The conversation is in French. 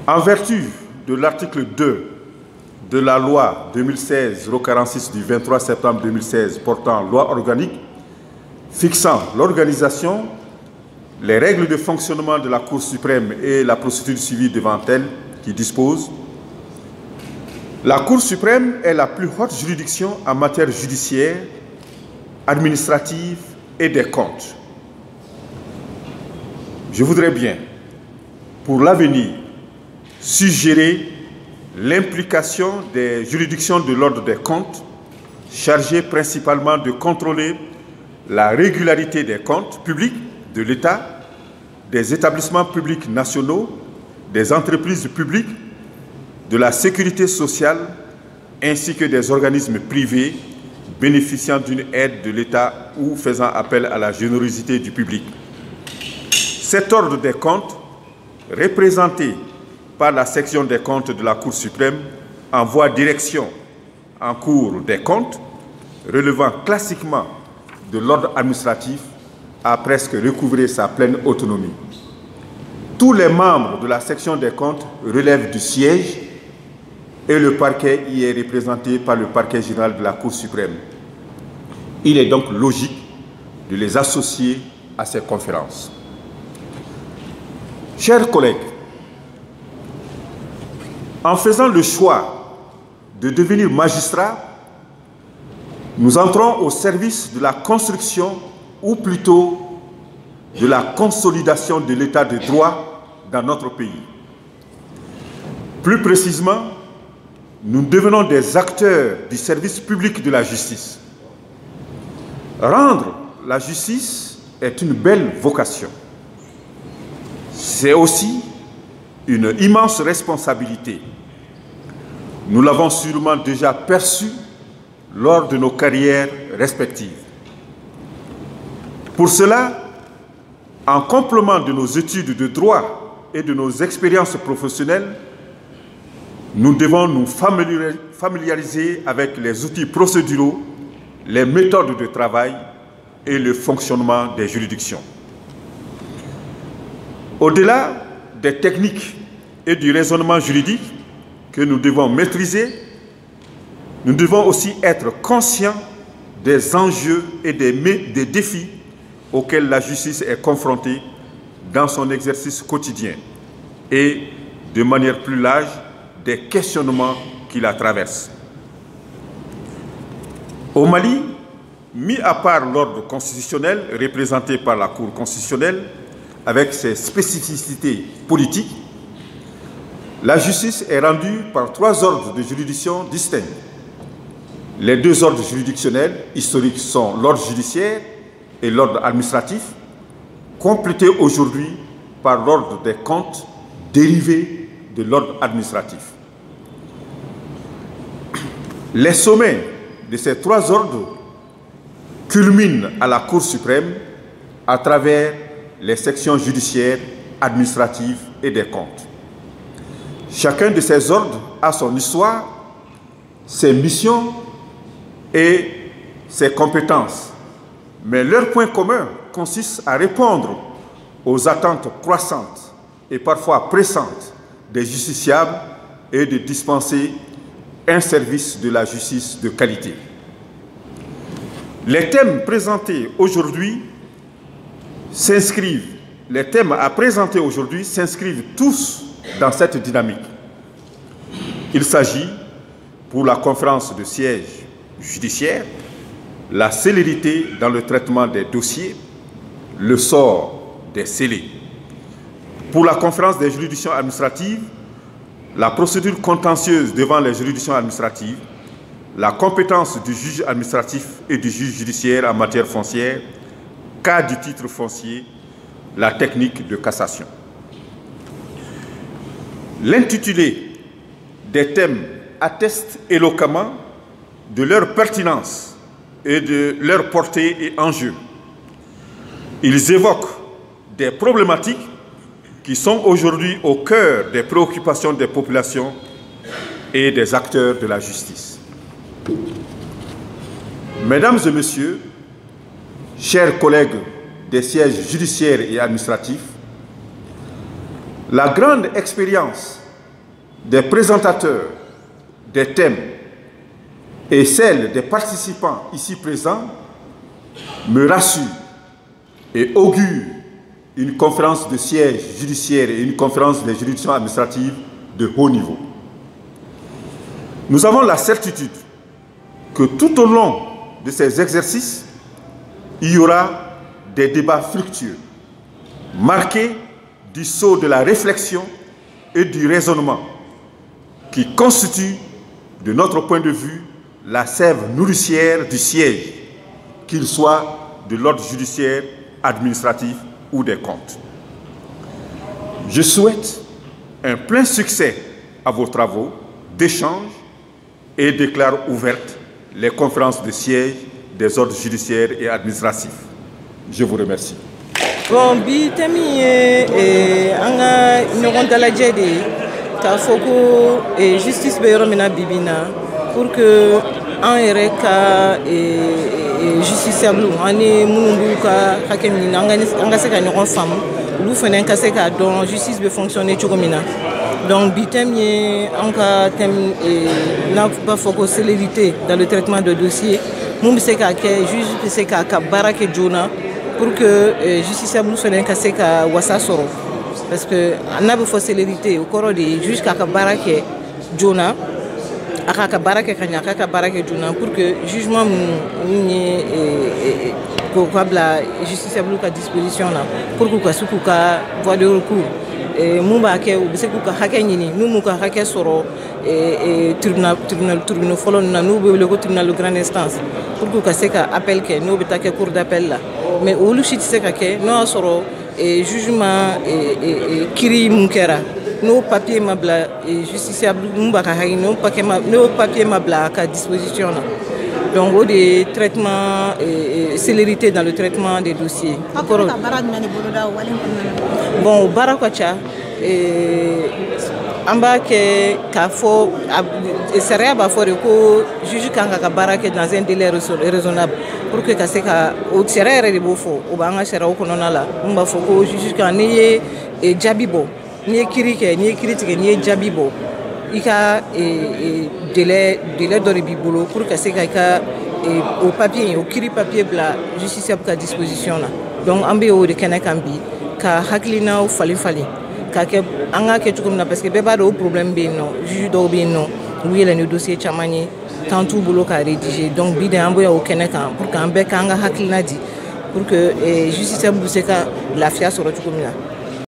En vertu de l'article 2 de la loi 2016-046 du 23 septembre 2016 portant loi organique fixant l'organisation, les règles de fonctionnement de la Cour suprême et la procédure suivie devant elle qui dispose: la Cour suprême est la plus haute juridiction en matière judiciaire, administrative et des comptes. Je voudrais bien, pour l'avenir, suggérer l'implication des juridictions de l'ordre des comptes, chargées principalement de contrôler la régularité des comptes publics de l'État, des établissements publics nationaux, des entreprises publiques, de la sécurité sociale, ainsi que des organismes privés bénéficiant d'une aide de l'État ou faisant appel à la générosité du public. Cet ordre des comptes, représenté par la section des comptes de la Cour suprême, envoie direction en Cour des comptes, relevant classiquement de l'ordre administratif, a presque recouvré sa pleine autonomie. Tous les membres de la section des comptes relèvent du siège et le parquet y est représenté par le parquet général de la Cour suprême. Il est donc logique de les associer à ces conférences. Chers collègues, en faisant le choix de devenir magistrat, nous entrons au service de la construction, ou plutôt de la consolidation de l'état de droit dans notre pays. Plus précisément, nous devenons des acteurs du service public de la justice. Rendre la justice est une belle vocation. C'est aussi une immense responsabilité. Nous l'avons sûrement déjà perçu lors de nos carrières respectives. Pour cela, en complément de nos études de droit et de nos expériences professionnelles, nous devons nous familiariser avec les outils procéduraux, les méthodes de travail et le fonctionnement des juridictions. Au-delà des techniques et du raisonnement juridique que nous devons maîtriser, nous devons aussi être conscients des enjeux et des défis auxquels la justice est confrontée dans son exercice quotidien et, de manière plus large, des questionnements qui la traversent. Au Mali, mis à part l'ordre constitutionnel représenté par la Cour constitutionnelle, avec ses spécificités politiques, la justice est rendue par 3 ordres de juridiction distincts. Les 2 ordres juridictionnels historiques sont l'ordre judiciaire et l'ordre administratif, complétés aujourd'hui par l'ordre des comptes dérivé de l'ordre administratif. Les sommets de ces 3 ordres culminent à la Cour suprême à travers les sections judiciaires, administratives et des comptes. Chacun de ces ordres a son histoire, ses missions et ses compétences. Mais leur point commun consiste à répondre aux attentes croissantes et parfois pressantes des justiciables et de dispenser un service de la justice de qualité. Les thèmes à présenter aujourd'hui s'inscrivent tous dans cette dynamique. Il s'agit, pour la conférence de siège judiciaire, la célérité dans le traitement des dossiers, le sort des scellés. Pour la conférence des juridictions administratives, la procédure contentieuse devant les juridictions administratives, la compétence du juge administratif et du juge judiciaire en matière foncière, cas du titre foncier, la technique de cassation. L'intitulé des thèmes atteste éloquemment de leur pertinence et de leur portée et enjeux. Ils évoquent des problématiques qui sont aujourd'hui au cœur des préoccupations des populations et des acteurs de la justice. Mesdames et messieurs, chers collègues des sièges judiciaires et administratifs, la grande expérience des présentateurs des thèmes et celle des participants ici présents me rassure et augure une conférence de siège judiciaire et une conférence des juridictions administratives de haut niveau. Nous avons la certitude que tout au long de ces exercices, il y aura des débats fructueux, marqués du sceau de la réflexion et du raisonnement, qui constituent, de notre point de vue, la sève nourricière du siège, qu'il soit de l'ordre judiciaire, administratif ou des comptes. Je souhaite un plein succès à vos travaux d'échange et déclare ouvertes les conférences de siège des ordres judiciaires et administratifs. Je vous remercie. Bon, bi temi anga ñogon dalaje de ka foko justice be yoro mina bibina pour que en yɛrɛ ka justiciable ani munumbu ka hakɛ min an ka se ka ɲɔgɔn faamu olu fana ka se ka dɔn justice be fonctionner cogo min na. Donc bi thème ye an ka thème n'a b'a fɔ ko célérité dans le traitement de dossier mun bɛ se ka kɛ juge bɛ se ka baara kɛ joona pour que justiciable fana ka se ka wasa sɔrɔ parce que n'a bɛ fɔ célérité o kɔrɔ de ye juge k'a ka baara kɛ joona a k'a ka baara kɛ ka ɲɛ a k'a ka baara kɛ joona pour que jugement mun ye k'o ka bila justiciable ka disposition na pour que u ka se k'u ka voie de recours mun b'a kɛ u bɛ se k'u ka hakɛ ɲini n'u m'u ka hakɛ sɔrɔ tribunal fɔlɔ ninnu na n'u bɛ wele ko tribunal de grande instance pour que u ka se ka appel kɛ n'o bɛ taa kɛ cour d'appel la mais olu si tɛ se ka kɛ n'o y'a sɔrɔ jugement kiiri mun kɛra n'o papier ma bila justiciable mun b'a ka hakɛ n'o papier ma bila a ka disposition na. Donc, au de traitement, célérité dans le traitement des dossiers. Bon, Barakwacha, en bas qu'il faut, c'est vrai que juge quand barake dans un délai raisonnable pour que c'est que c'est vrai que beau faut au banga sera au konona la on va faut que juge quand ni jabibo ni kirike ni critique ni jabibo il y a délai de bibolo pour que c'est que au papier au kiri papier bla justiciable à disposition là donc ambe o de kenakambi ka haklina o fali ka ke anga ke tukum na parce que beba do problème be no juge do be no oui le dossier chamani quand tout boulot ka rédiger donc bi de ambo o kenaka pour que ambe ka anga haklina di pour que justiciable se ka la fia sur tukum na